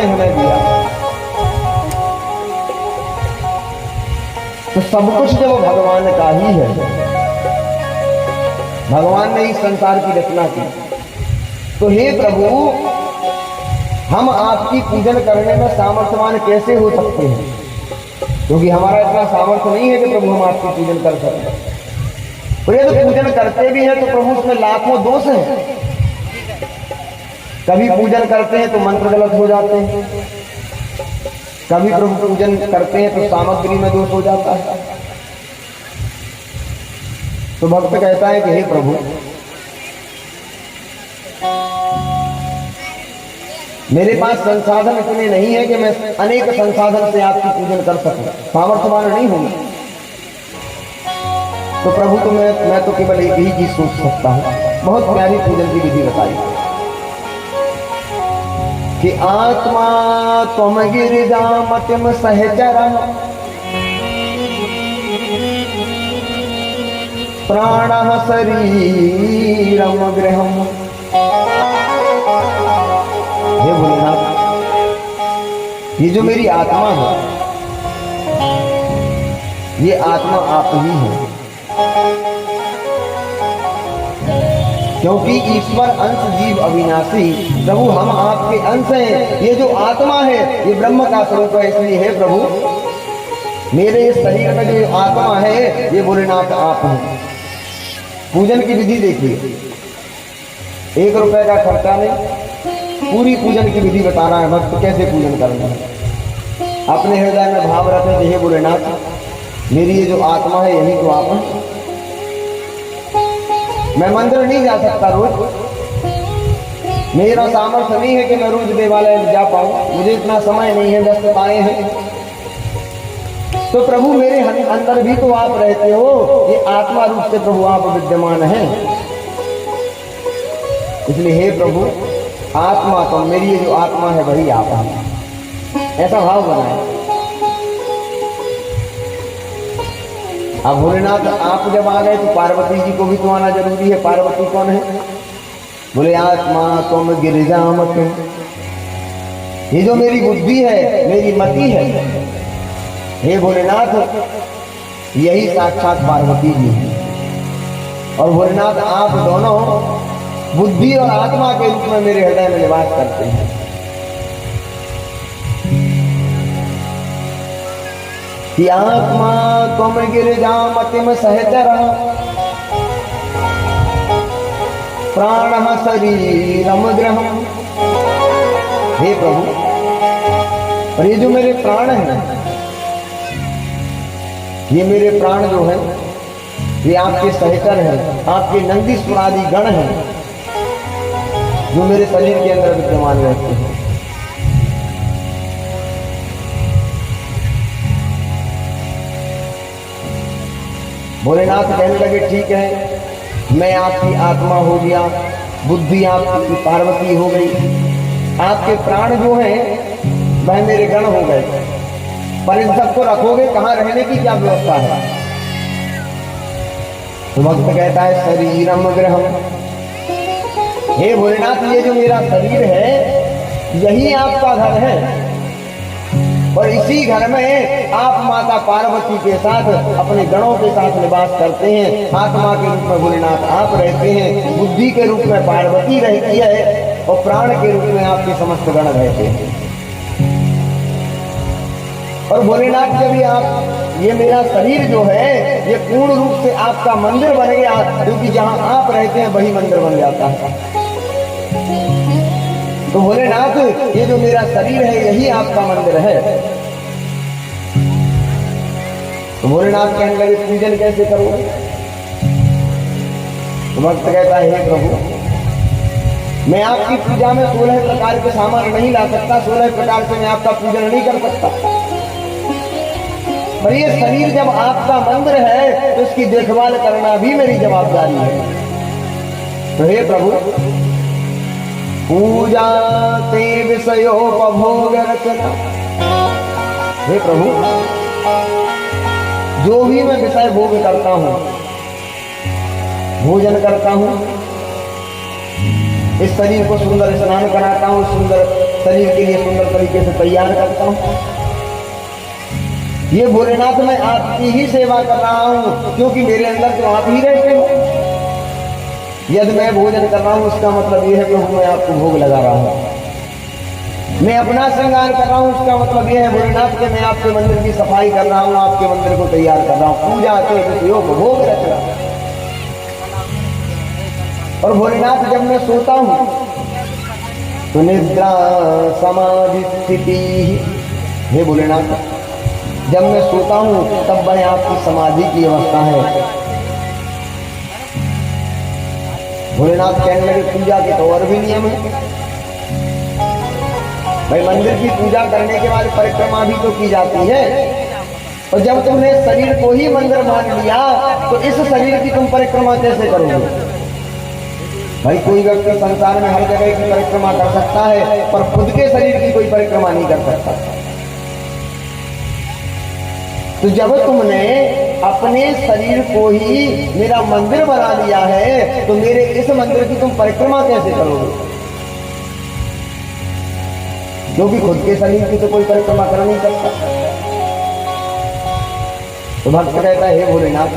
ने हमें दिया, तो सब कुछ जब भगवान का ही है, भगवान ने इस संसार की रचना की, तो हे प्रभु हम आपकी पूजन करने में सामर्थ्यवान कैसे हो सकते हैं? क्योंकि हमारा इतना सामर्थ्य नहीं है कि प्रभु हम आपकी पूजन कर सकें। और यदि पूजन करते भी हैं तो प्रभु उसमें लाखों दोष हैं। कभी पूजन करते हैं तो मंत्र गलत हो जाते हैं, कभी प्रभु पूजन करते हैं तो सामग्री में दोष हो जाता है। तो भक्त कहता है कि हे प्रभु मेरे पास संसाधन इतने नहीं है कि मैं अनेक संसाधन से आपकी पूजन कर सकूं, सामर्थ्यवान नहीं हूं। तो प्रभु तो मैं तो केवल एक ही चीज सोच सकता हूं। बहुत प्यारी पूजन की विधि बताई कि आत्मा त्वम गिरिजा मतिम सहचरम प्राणः शरीरम गृहम। हे भोलेनाथ, ये जो मेरी आत्मा है, ये आत्मा आप ही है, क्योंकि ईश्वर अंश जीव अविनाशी। प्रभु हम आपके अंश हैं। ये जो आत्मा है ये ब्रह्म का स्वरूप है, इसलिए हे प्रभु मेरे इस शरीर में जो आत्मा है ये भोलेनाथ आप हैं। पूजन की विधि देखिए, 1 रुपए का खर्चा नहीं, पूरी पूजन की विधि बता रहा है भक्त कैसे पूजन करना है। अपने हृदय में भाव रखें कि हे भोलेनाथ मेरी ये जो आत्मा है यही तो आप है। मैं मंदिर नहीं जा सकता रोज, मेरा सामर्थ्य नहीं है कि मैं रोज देवालय में जा पाऊं, मुझे इतना समय नहीं है, व्यस्तताएं हैं। तो प्रभु मेरे अंदर भी तो आप रहते हो, ये आत्मा रूप से प्रभु आप विद्यमान हैं। इसलिए हे प्रभु आत्मा तो मेरी ये जो आत्मा है वही आप हैं, ऐसा भाव बनाए। अब भोलेनाथ आप जब आ गए तो पार्वती जी को भी तो आना जरूरी है। पार्वती कौन है? बोले आत्मा तुम गिरिजा मत। ये जो मेरी बुद्धि है, मेरी मति है, हे भोलेनाथ यही साक्षात पार्वती जी है। और भोलेनाथ आप दोनों बुद्धि और आत्मा के रूप में मेरे हृदय में निवास करते हैं। कि आत्मा तुम गिरिजा मतिम सहचर प्राणः शरीरम गृहम। हे प्रभु और ये जो मेरे प्राण हैं, ये मेरे प्राण जो है ये आपके सहचर हैं, आपके नंदीश्वर आदि गण हैं जो मेरे शरीर के अंदर विद्यमान रहते हैं। भोलेनाथ कहने लगे ठीक है, मैं आपकी आत्मा हो गया, बुद्धि आपकी पार्वती हो गई, आपके प्राण जो हैं वह मेरे गण हो गए, पर इन सबको रखोगे कहाँ, रहने की क्या व्यवस्था है? तो भक्त कहता है शरीरम गृहम। हे भोलेनाथ ये जो मेरा शरीर है यही आपका घर है, और इसी घर में आप माता पार्वती के साथ अपने गणों के साथ निवास करते हैं। आत्मा के रूप में भोलेनाथ आप रहते हैं, बुद्धि के रूप में पार्वती रहती है, और प्राण के रूप में आपके समस्त गण रहते हैं। और भोलेनाथ जब ये मेरा शरीर जो है ये पूर्ण रूप से आपका मंदिर बन गया, क्योंकि जहां आप रहते हैं वही मंदिर बन जाता है। तो भोलेनाथ ये जो मेरा शरीर है यही आपका मंदिर है। तो भोलेनाथ कहने लगे पूजन कैसे करोगे? तो भक्त कहता है हे प्रभु मैं आपकी पूजा में 16 प्रकार के सामान नहीं ला सकता, 16 प्रकार से मैं आपका पूजन नहीं कर सकता, पर ये शरीर जब आपका मंदिर है तो इसकी देखभाल करना भी मेरी जवाबदारी है। तो हे प्रभु पूजा ते विषयोपभोग रचना। हे प्रभु जो भी मैं विषय भोग करता हूं, भोजन करता हूं, इस शरीर को सुंदर स्नान कराता हूं, सुंदर शरीर के लिए सुंदर तरीके से तैयार करता हूँ। ये भोलेनाथ मैं आपकी ही सेवा कर रहा हूँ, क्योंकि मेरे अंदर तो आप ही रहते हो। यदि मैं भोजन कर रहा हूँ उसका मतलब यह है कि मैं आपको भोग लगा रहा हूँ। मैं अपना श्रृंगार कर रहा हूँ उसका मतलब यह है भोलेनाथ के मैं आपके मंदिर की सफाई कर रहा हूँ, आपके मंदिर को तैयार कर रहा हूँ, पूजा तो भोग रख रहा हूँ। और भोलेनाथ जब मैं सोता हूँ तो निद्रा समाधि स्थिति, हे भोलेनाथ जब मैं सोता हूँ तब वह आपकी समाधि की अवस्था है। भोलेनाथ कहने लगे पूजा के तो और भी नियम है भाई, मंदिर की पूजा करने के बाद परिक्रमा भी तो की जाती है, और जब तुमने शरीर को ही मंदिर मान लिया तो इस शरीर की तुम परिक्रमा कैसे करोगे? भाई कोई व्यक्ति संसार में हर जगह की परिक्रमा कर सकता है, पर खुद के शरीर की कोई परिक्रमा नहीं कर सकता। तो जब तुमने अपने शरीर को ही मेरा मंदिर बना लिया है तो मेरे इस मंदिर की तुम परिक्रमा कैसे करोगे? क्योंकि खुद के शरीर की तो कोई परिक्रमा कर नहीं सकता। तो भक्त कहता है हे भोलेनाथ